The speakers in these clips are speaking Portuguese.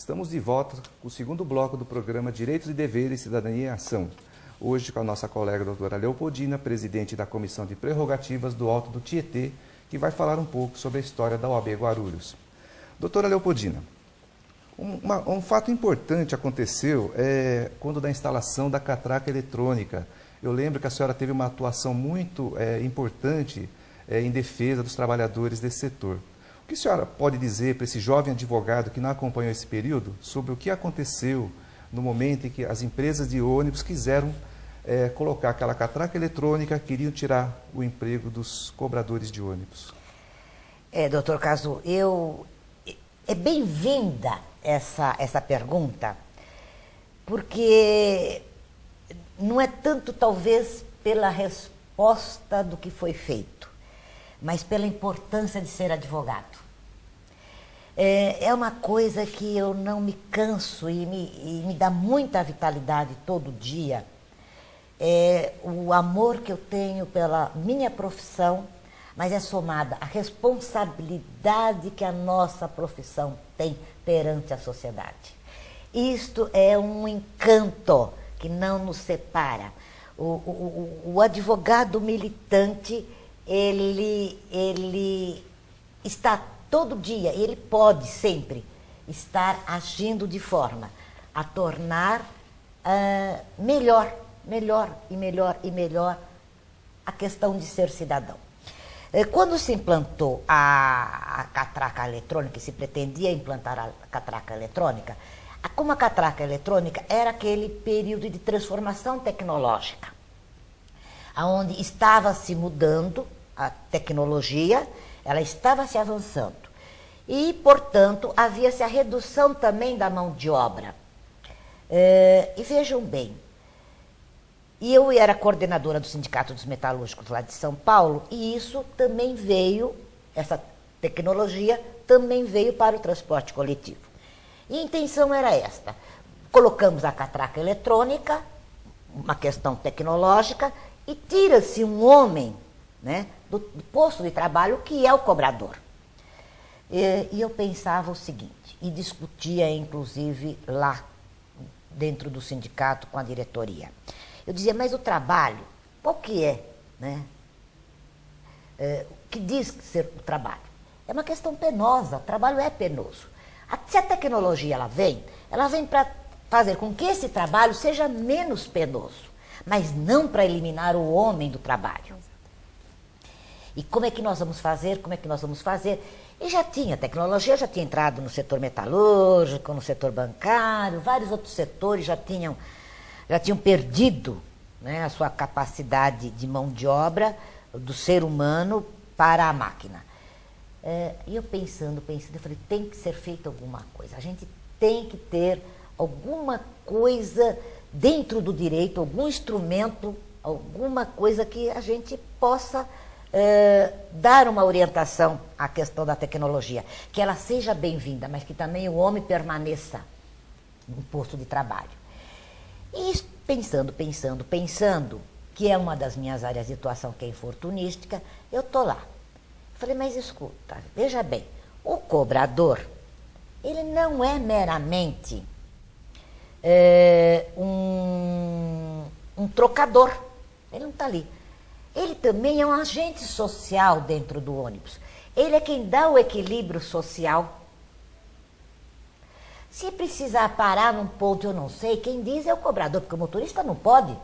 Estamos de volta com o segundo bloco do programa Direitos e Deveres, Cidadania em Ação. Hoje com a nossa colega doutora Leopoldina, presidente da Comissão de Prerrogativas do Alto do Tietê, que vai falar um pouco sobre a história da OAB Guarulhos. Doutora Leopoldina, um fato importante aconteceu quando da instalação da catraca eletrônica. Eu lembro que a senhora teve uma atuação muito importante em defesa dos trabalhadores desse setor. O que a senhora pode dizer para esse jovem advogado que não acompanhou esse período sobre o que aconteceu no momento em que as empresas de ônibus quiseram colocar aquela catraca eletrônica, queriam tirar o emprego dos cobradores de ônibus? Doutor Casu, é bem-vinda essa pergunta, porque não é tanto, talvez, pela resposta do que foi feito, mas pela importância de ser advogado. É uma coisa que eu não me canso e me dá muita vitalidade todo dia. O amor que eu tenho pela minha profissão, mas é somada à responsabilidade que a nossa profissão tem perante a sociedade. Isto é um encanto que não nos separa. O advogado militante, ele está todo dia, ele pode sempre estar agindo de forma a tornar melhor a questão de ser cidadão. Quando se implantou a catraca eletrônica, se pretendia implantar a catraca eletrônica, como a catraca eletrônica era aquele período de transformação tecnológica, onde estava se mudando a tecnologia, ela estava se avançando. E, portanto, havia-se a redução também da mão de obra. E vejam bem, eu era coordenadora do Sindicato dos Metalúrgicos lá de São Paulo, e isso também veio, essa tecnologia também veio para o transporte coletivo. E a intenção era esta: colocamos a catraca eletrônica, uma questão tecnológica, e tira-se um homem, né, do posto de trabalho, que é o cobrador. E eu pensava o seguinte, e discutia inclusive lá dentro do sindicato com a diretoria. Eu dizia, mas o trabalho, qual que é, né? O que diz ser o trabalho? É uma questão penosa, o trabalho é penoso. Se a tecnologia ela vem para fazer com que esse trabalho seja menos penoso, mas não para eliminar o homem do trabalho. E como é que nós vamos fazer? E já tinha, a tecnologia já tinha entrado no setor metalúrgico, no setor bancário, vários outros setores já tinham perdido, né, a sua capacidade de mão de obra do ser humano para a máquina. E eu pensando, eu falei, tem que ser feita alguma coisa. A gente tem que ter alguma coisa dentro do direito, algum instrumento, alguma coisa que a gente possa dar uma orientação à questão da tecnologia, que ela seja bem-vinda, mas que também o homem permaneça no posto de trabalho. E pensando, que é uma das minhas áreas de atuação, que é infortunística, eu estou lá. Falei, mas escuta, veja bem, o cobrador, ele não é meramente um trocador, ele não está ali. Ele também é um agente social dentro do ônibus. Ele é quem dá o equilíbrio social. Se precisar parar num ponto, eu não sei, quem diz é o cobrador, porque o motorista não pode.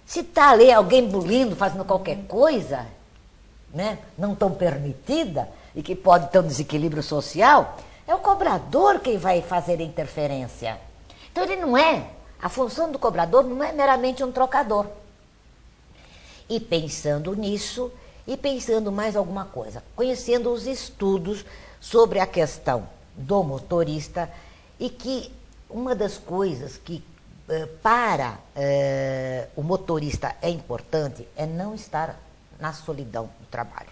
Se está ali alguém bulindo, fazendo qualquer coisa, né, não tão permitida, e que pode ter um desequilíbrio social, é o cobrador quem vai fazer a interferência. Então a função do cobrador não é meramente um trocador. E pensando nisso, e pensando mais alguma coisa, conhecendo os estudos sobre a questão do motorista, e que uma das coisas que para o motorista é importante é não estar na solidão do trabalho.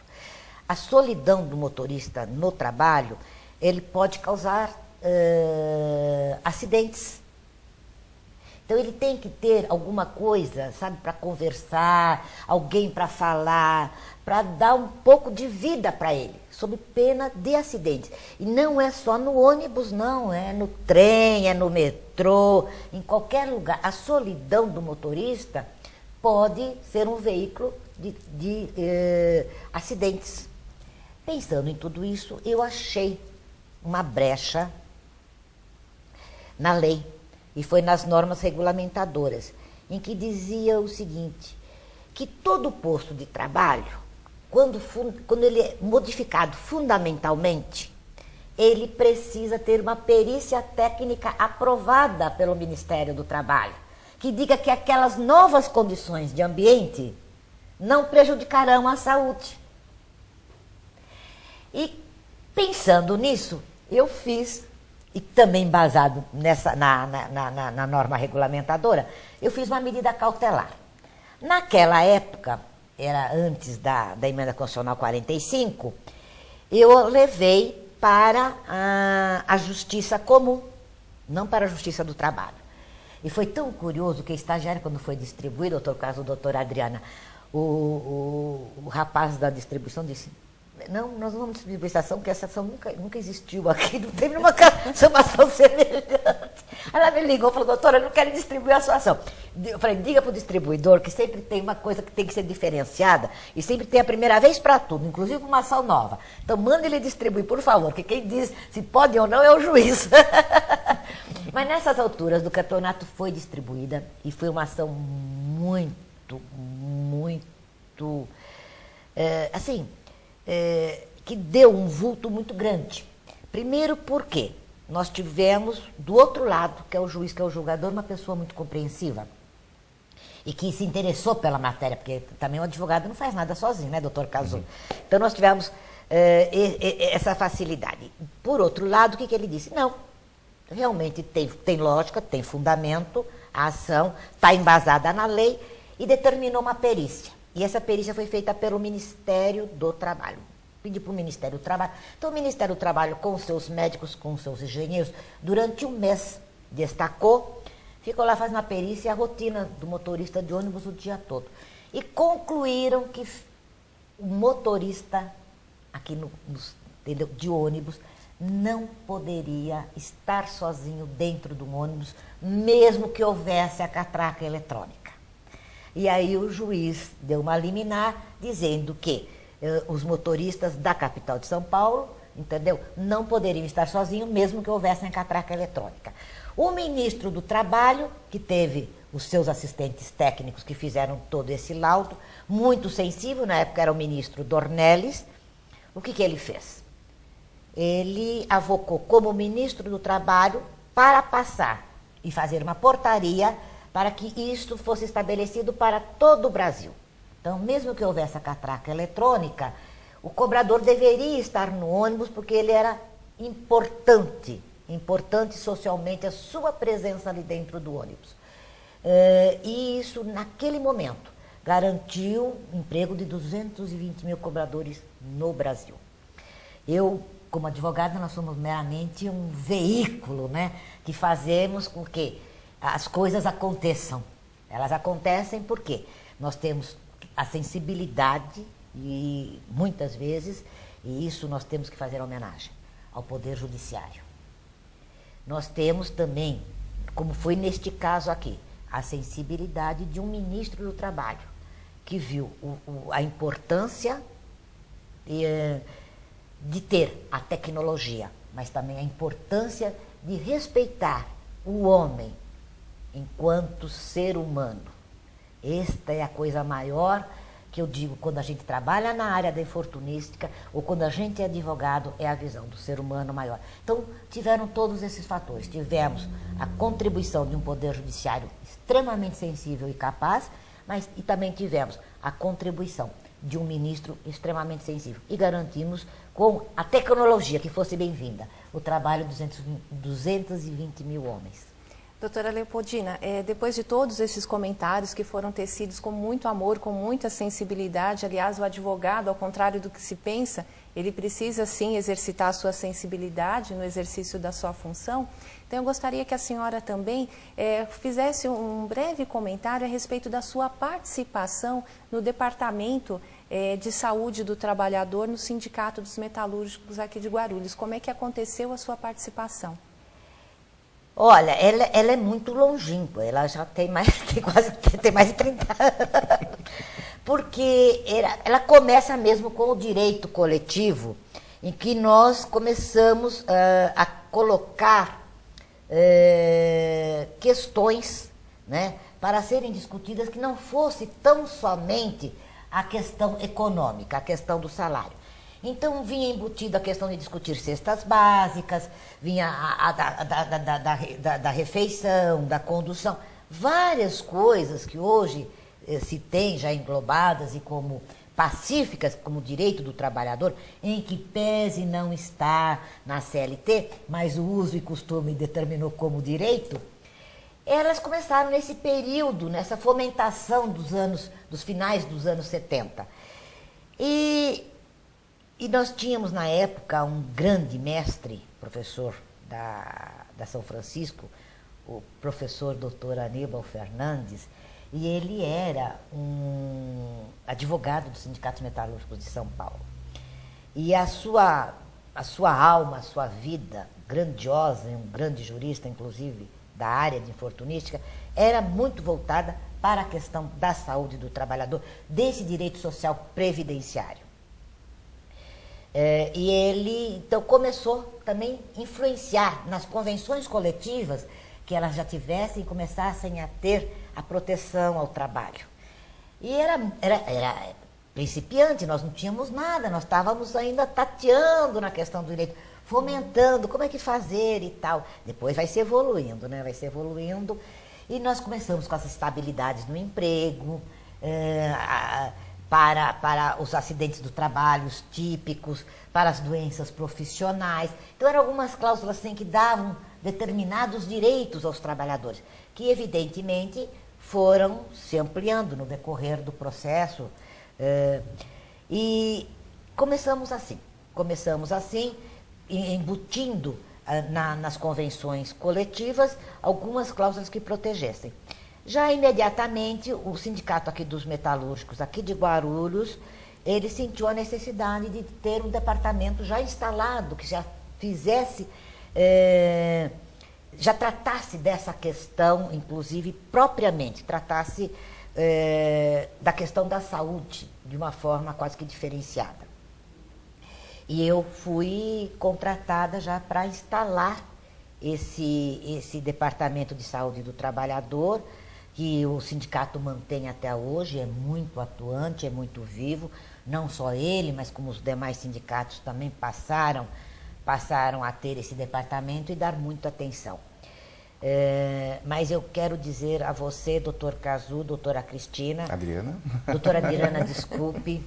A solidão do motorista no trabalho, ele pode causar acidentes. Então ele tem que ter alguma coisa, sabe, para conversar, alguém para falar, para dar um pouco de vida para ele, sob pena de acidentes. E não é só no ônibus, não, é no trem, é no metrô, em qualquer lugar. A solidão do motorista pode ser um veículo de acidentes. Pensando em tudo isso, eu achei uma brecha na lei, e foi nas normas regulamentadoras, em que dizia o seguinte, que todo posto de trabalho, quando ele é modificado fundamentalmente, ele precisa ter uma perícia técnica aprovada pelo Ministério do Trabalho, que diga que aquelas novas condições de ambiente não prejudicarão a saúde. E pensando nisso, eu fiz, e também embasado na norma regulamentadora, eu fiz uma medida cautelar. Naquela época, era antes da Emenda Constitucional 45, eu levei para a Justiça Comum, não para a Justiça do Trabalho. E foi tão curioso que a estagiária, quando foi distribuído, no caso do doutor Adriana, o rapaz da distribuição disse, não, nós não vamos distribuir essa ação, porque essa ação nunca existiu aqui, não tem nenhuma ação semelhante. Ela me ligou e falou, doutora, eu não quero distribuir a sua ação. Eu falei, diga para o distribuidor que sempre tem uma coisa que tem que ser diferenciada e sempre tem a primeira vez para tudo, inclusive uma ação nova. Então manda ele distribuir, por favor, que quem diz se pode ou não é o juiz. Mas nessas alturas do campeonato foi distribuída e foi uma ação muito, que deu um vulto muito grande. Primeiro porque nós tivemos do outro lado, que é o juiz, que é o julgador, uma pessoa muito compreensiva e que se interessou pela matéria, porque também o advogado não faz nada sozinho, né, doutor Casu? Então nós tivemos essa facilidade. Por outro lado, o que ele disse? Não, realmente tem lógica, tem fundamento, a ação está embasada na lei e determinou uma perícia. E essa perícia foi feita pelo Ministério do Trabalho. Pedi para o Ministério do Trabalho. Então, o Ministério do Trabalho, com seus médicos, com seus engenheiros, durante um mês, destacou, ficou lá fazendo a perícia e a rotina do motorista de ônibus o dia todo. E concluíram que o motorista aqui de ônibus não poderia estar sozinho dentro do ônibus, mesmo que houvesse a catraca eletrônica. E aí o juiz deu uma liminar dizendo que os motoristas da capital de São Paulo, entendeu, não poderiam estar sozinhos, mesmo que houvesse a catraca eletrônica. O ministro do Trabalho, que teve os seus assistentes técnicos que fizeram todo esse laudo, muito sensível, na época era o ministro Dornelles, o que ele fez? Ele avocou como ministro do Trabalho para passar e fazer uma portaria para que isso fosse estabelecido para todo o Brasil. Então, mesmo que houvesse a catraca eletrônica, o cobrador deveria estar no ônibus porque ele era importante socialmente a sua presença ali dentro do ônibus. E isso, naquele momento, garantiu o emprego de 220 mil cobradores no Brasil. Eu, como advogada, nós somos meramente um veículo, né, que fazemos com que as coisas aconteçam. Elas acontecem porque nós temos a sensibilidade e muitas vezes, e isso nós temos que fazer homenagem ao Poder Judiciário. Nós temos também, como foi neste caso aqui, a sensibilidade de um ministro do Trabalho, que viu a importância de ter a tecnologia, mas também a importância de respeitar o homem enquanto ser humano. Esta é a coisa maior que eu digo quando a gente trabalha na área da infortunística ou quando a gente é advogado, é a visão do ser humano maior. Então, tiveram todos esses fatores. Tivemos a contribuição de um poder judiciário extremamente sensível e capaz, e também tivemos a contribuição de um ministro extremamente sensível. E garantimos, com a tecnologia que fosse bem-vinda, o trabalho de 220 mil homens. Doutora Leopoldina, depois de todos esses comentários que foram tecidos com muito amor, com muita sensibilidade, aliás, o advogado, ao contrário do que se pensa, ele precisa sim exercitar a sua sensibilidade no exercício da sua função. Então eu gostaria que a senhora também fizesse um breve comentário a respeito da sua participação no Departamento de Saúde do Trabalhador no Sindicato dos Metalúrgicos aqui de Guarulhos. Como é que aconteceu a sua participação? Olha, ela é muito longínqua, ela já tem mais de 30 anos, porque ela começa mesmo com o direito coletivo, em que nós começamos a colocar questões, né, para serem discutidas que não fosse tão somente a questão econômica, a questão do salário. Então, vinha embutida a questão de discutir cestas básicas, vinha da refeição, da condução, várias coisas que hoje se tem já englobadas e como pacíficas, como direito do trabalhador, em que pese não estar na CLT, mas o uso e costume determinou como direito, elas começaram nesse período, nessa fomentação dos finais dos anos 70. E nós tínhamos, na época, um grande mestre, professor da São Francisco, o professor Dr. Aníbal Fernandes, e ele era um advogado do Sindicato Metalúrgico de São Paulo. E a sua alma, a sua vida grandiosa, um grande jurista, inclusive, da área de infortunística, era muito voltada para a questão da saúde do trabalhador, desse direito social previdenciário. E ele, então, começou também a influenciar nas convenções coletivas que elas já tivessem e começassem a ter a proteção ao trabalho. E era principiante, nós não tínhamos nada, nós estávamos ainda tateando na questão do direito, fomentando como é que fazer e tal. Depois vai se evoluindo, né? Vai se evoluindo. E nós começamos com as estabilidades no emprego, para os acidentes do trabalho, os típicos, para as doenças profissionais. Então, eram algumas cláusulas assim, que davam determinados direitos aos trabalhadores, que evidentemente foram se ampliando no decorrer do processo. E começamos assim, embutindo nas convenções coletivas algumas cláusulas que protegessem. Já imediatamente, o sindicato aqui dos metalúrgicos, aqui de Guarulhos, ele sentiu a necessidade de ter um departamento já instalado, que já fizesse, já tratasse dessa questão, inclusive propriamente, tratasse da questão da saúde de uma forma quase que diferenciada. E eu fui contratada já para instalar esse departamento de saúde do trabalhador, que o sindicato mantém até hoje, é muito atuante, é muito vivo, não só ele, mas como os demais sindicatos também passaram a ter esse departamento e dar muita atenção. Mas eu quero dizer a você, doutor Cazu, doutora Cristina... Adriana. Doutora Adriana, desculpe,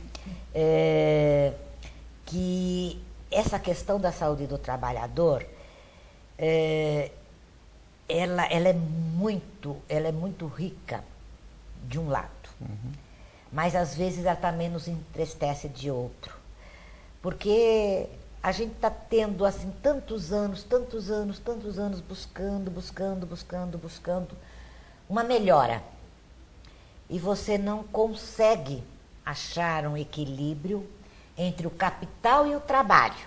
que essa questão da saúde do trabalhador... Ela é muito rica de um lado, mas às vezes ela também nos entristece de outro, porque a gente está tendo assim tantos anos buscando uma melhora, e você não consegue achar um equilíbrio entre o capital e o trabalho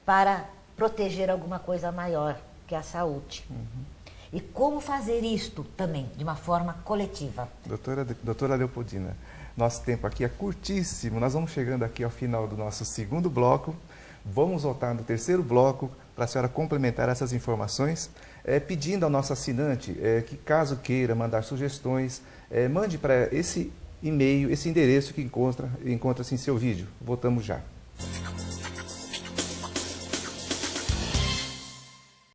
para proteger alguma coisa maior, que é a saúde. E como fazer isto também, de uma forma coletiva? Doutora Leopoldina, nosso tempo aqui é curtíssimo, nós vamos chegando aqui ao final do nosso segundo bloco, vamos voltar no terceiro bloco para a senhora complementar essas informações, pedindo ao nosso assinante que, caso queira mandar sugestões, mande para esse e-mail, esse endereço que encontra-se em seu vídeo. Voltamos já.